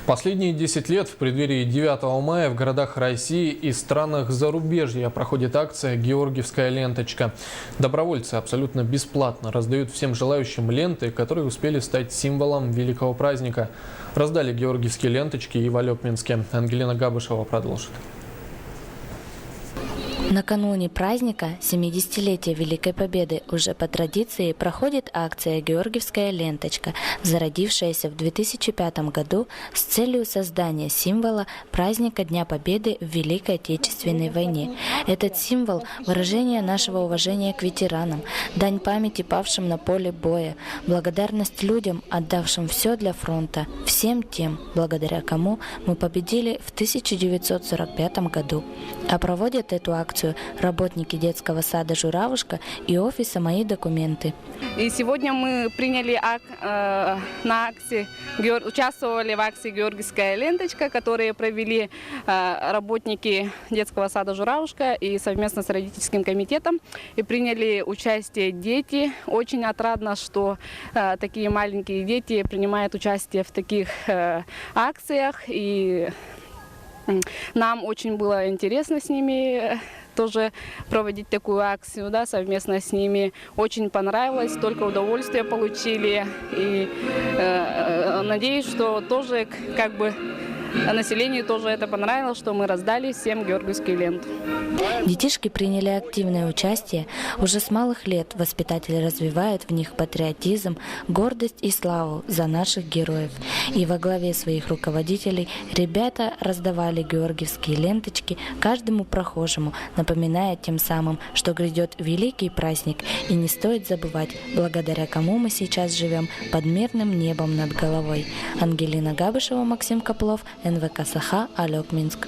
Последние 10 лет в преддверии 9 мая в городах России и странах зарубежья проходит акция «Георгиевская ленточка». Добровольцы абсолютно бесплатно раздают всем желающим ленты, которые успели стать символом великого праздника. Раздали георгиевские ленточки и в Алепминске. Ангелина Габышева продолжит. Накануне праздника 70-летия Великой Победы уже по традиции проходит акция «Георгиевская ленточка», зародившаяся в 2005 году с целью создания символа праздника Дня Победы в Великой Отечественной войне. Этот символ – выражение нашего уважения к ветеранам, дань памяти павшим на поле боя, благодарность людям, отдавшим все для фронта, всем тем, благодаря кому мы победили в 1945 году. А проводят эту акцию работники детского сада «Журавушка» и офиса «Мои документы». И сегодня мы приняли участвовали в акции «Георгиевская ленточка», которую провели работники детского сада «Журавушка» и совместно с родительским комитетом. И приняли участие дети. Очень отрадно, что такие маленькие дети принимают участие в таких акциях. И нам очень было интересно с ними тоже проводить такую акцию, да, совместно с ними. Очень понравилось, только удовольствие получили. И надеюсь, что тоже населению тоже это понравилось, что мы раздали всем георгиевские ленты. Детишки приняли активное участие. Уже с малых лет воспитатели развивают в них патриотизм, гордость и славу за наших героев. И во главе своих руководителей ребята раздавали георгиевские ленточки каждому прохожему, напоминая тем самым, что грядет великий праздник. И не стоит забывать, благодаря кому мы сейчас живем под мирным небом над головой. Ангелина Габышева, Максим Коплов, НВК Саха, Алепминск.